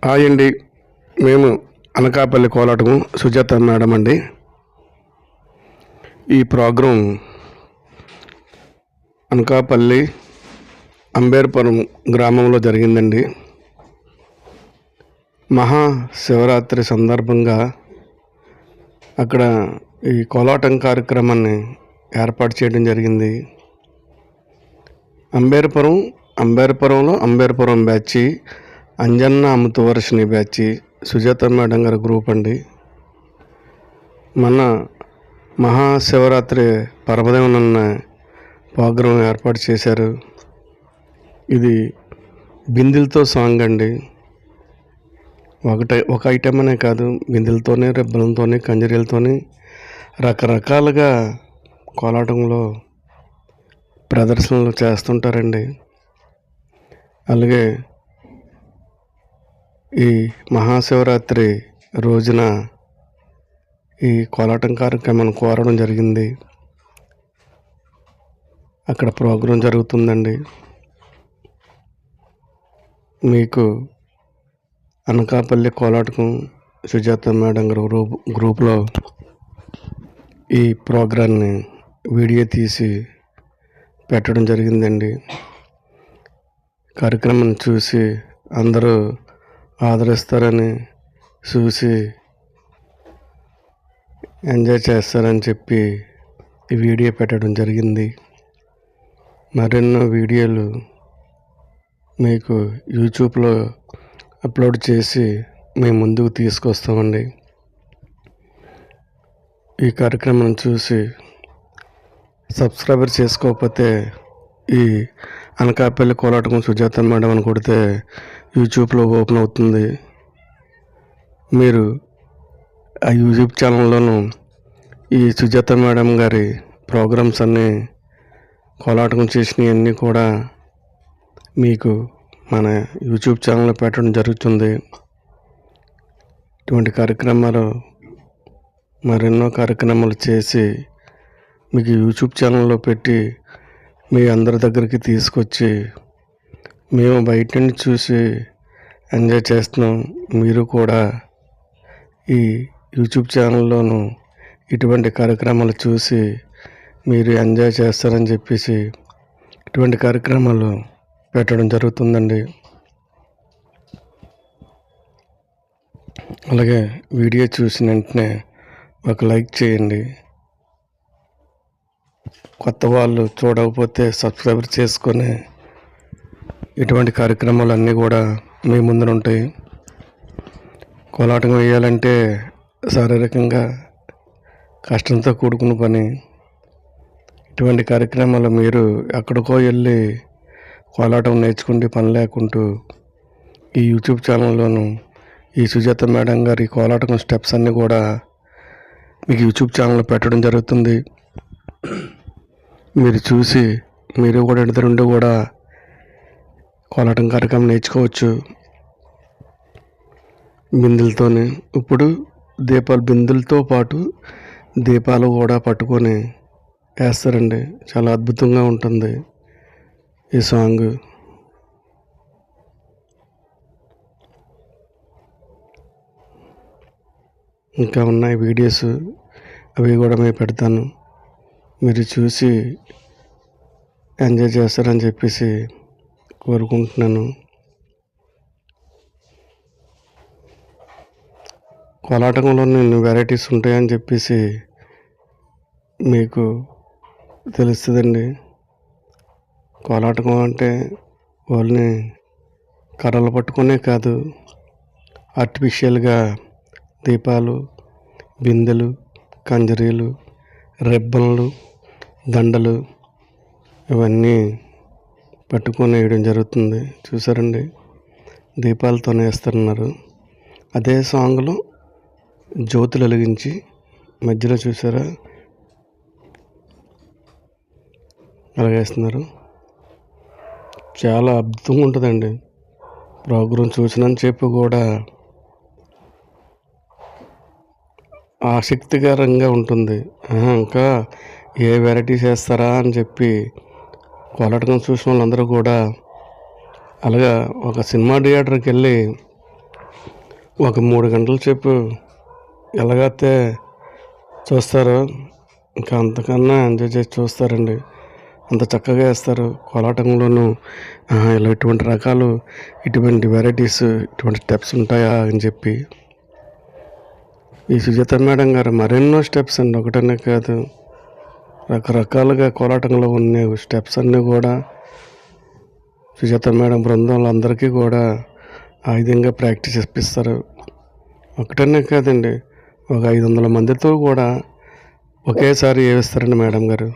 Hi అండి. మేము అనకాపల్లి కోలాటము Sujatha madam అండి. ఈ ప్రోగ్రాం అనకాపల్లి అంబేర్పురం గ్రామంలో జరిగిందండి. మహాశివరాత్రి సందర్భంగా అక్కడ ఈ కోలాటం కార్యక్రమాన్ని ఏర్పాటు చేయడం జరిగింది. అంబేర్పురంలో Amberpuram batch, Anjanna Amritavarshini batch, Sujatha madam గారి గ్రూప్ అండి. మన మహాశివరాత్రి పర్వదిన ప్రోగ్రాం ఏర్పాటు చేశారు. ఇది బిందెలతో సాంగ్ అండి. ఒక ఐటెం అనే కాదు, బిందెలతోనే, రెబ్బలతోని, కంజరీలతోని రకరకాలుగా కోలాటంలో ప్రదర్శనలు చేస్తుంటారండి. అలాగే ఈ మహాశివరాత్రి రోజున ఈ కోలాటం కార్యక్రమాన్ని కోరడం జరిగింది. అక్కడ ప్రోగ్రాం జరుగుతుందండి. మీకు అనకాపల్లి కోలాటం సుజాత మేడం గారు గ్రూప్లో ఈ ప్రోగ్రాన్ని వీడియో తీసి పెట్టడం జరిగిందండి. కార్యక్రమం చూసి అందరూ ఆదరిస్తారని, చూసి ఎంజాయ్ చేస్తారని చెప్పి ఈ వీడియో పెట్టడం జరిగింది. మరెన్నో వీడియోలు మీకు యూట్యూబ్లో అప్లోడ్ చేసి మేము ముందుకు తీసుకొస్తామండి. ఈ కార్యక్రమం చూసి సబ్స్క్రైబర్ చేసుకోకపోతే ఈ అనకాపల్లి కోలాటం సుజాత మేడం అని కొడితే యూట్యూబ్లో ఓపెన్ అవుతుంది. మీరు ఆ యూట్యూబ్ ఛానల్లోనూ ఈ సుజాత మేడం గారి ప్రోగ్రామ్స్ అన్నీ, కోలాటం చేసినవన్నీ కూడా మీకు మన యూట్యూబ్ ఛానల్లో పెట్టడం జరుగుతుంది. ఇటువంటి కార్యక్రమాలు, మరెన్నో కార్యక్రమాలు చేసి మీకు యూట్యూబ్ ఛానల్లో పెట్టి మీ అందరి దగ్గరికి తీసుకొచ్చి మేము బయట నుండి చూసి ఎంజాయ్ చేస్తున్నాం. మీరు కూడా ఈ యూట్యూబ్ ఛానల్లోనూ ఇటువంటి కార్యక్రమాలు చూసి మీరు ఎంజాయ్ చేస్తారని చెప్పేసి ఇటువంటి కార్యక్రమాలు పెట్టడం జరుగుతుందండి. అలాగే వీడియో చూసిన వెంటనే ఒక లైక్ చేయండి. కొత్త వాళ్ళు చూడకపోతే సబ్స్క్రైబ్ చేసుకొని ఇటువంటి కార్యక్రమాలు అన్నీ కూడా మీ ముందర ఉంటాయి. కోలాటం వేయాలంటే శారీరకంగా కష్టంతో కూడుకున్న పని. ఇటువంటి కార్యక్రమాలు మీరు ఎక్కడికో వెళ్ళి కోలాటం నేర్చుకుంటే పని లేకుంటూ ఈ యూట్యూబ్ ఛానల్లోనూ ఈ సుజాత మేడం గారి కోలాటం స్టెప్స్ అన్నీ కూడా మీకు యూట్యూబ్ ఛానల్లో పెట్టడం జరుగుతుంది. మీరు చూసి మీరు కూడా ఇంటి నుండి కూడా కోలాటం కార్యక్రమం నేర్చుకోవచ్చు. బిందెలతోని ఇప్పుడు బిందెలతో పాటు దీపాలు కూడా పట్టుకొని వేస్తారండి. చాలా అద్భుతంగా ఉంటుంది ఈ సాంగ్. ఇంకా ఉన్నాయి వీడియోస్, అవి కూడా మేము పెడతాను. మీరు చూసి ఎంజాయ్ చేస్తారని చెప్పేసి కోరుకుంటున్నాను. కోలాటంలో నేను వెరైటీస్ ఉంటాయని చెప్పేసి మీకు తెలుస్తుందండి. కోలాటం అంటే వాళ్ళని కర్రలు పట్టుకునే కాదు, ఆర్టిఫిషియల్గా దీపాలు, బిందెలు, కంజరీలు, రిబ్బన్లు, దండలు ఇవన్నీ పట్టుకొని వేయడం జరుగుతుంది. చూసారండి, దీపాలతోనే వేస్తున్నారు. అదే సాంగ్లో జ్యోతులు వెలిగించి మధ్యలో చూసారా అలాగేస్తున్నారు. చాలా అద్భుతంగా ఉంటుందండి. ప్రోగ్రాం చూసినంత చెప్పి కూడా ఆసక్తికరంగా ఉంటుంది. ఇంకా ఏ వెరైటీస్ వేస్తారా అని చెప్పి కోలాటం చూసిన వాళ్ళందరూ కూడా అలాగా ఒక సినిమా థియేటర్కి వెళ్ళి ఒక 3 గంటల సేపు ఎలాగైతే చూస్తారో ఇంకా అంతకన్నా ఎంజాయ్ చేసి చూస్తారండి. అంత చక్కగా వేస్తారు. కోలాటంలోనూ ఇలా ఇటువంటి రకాలు, ఇటువంటి వెరైటీస్, ఇటువంటి స్టెప్స్ ఉంటాయా అని చెప్పి ఈ సుజాత మేడం గారు మరెన్నో స్టెప్స్ అండి, ఒకటనే కాదు, రకరకాలుగా కోలాటంలో ఉన్న స్టెప్స్ అన్నీ కూడా సుజాత మేడం బృందంలో అందరికీ కూడా ఆ విధంగా ప్రాక్టీస్ ఇప్పిస్తారు. ఒకటనే కాదండి, ఒక 500 మందితో కూడా ఒకేసారి వేస్తారండి మేడం గారు.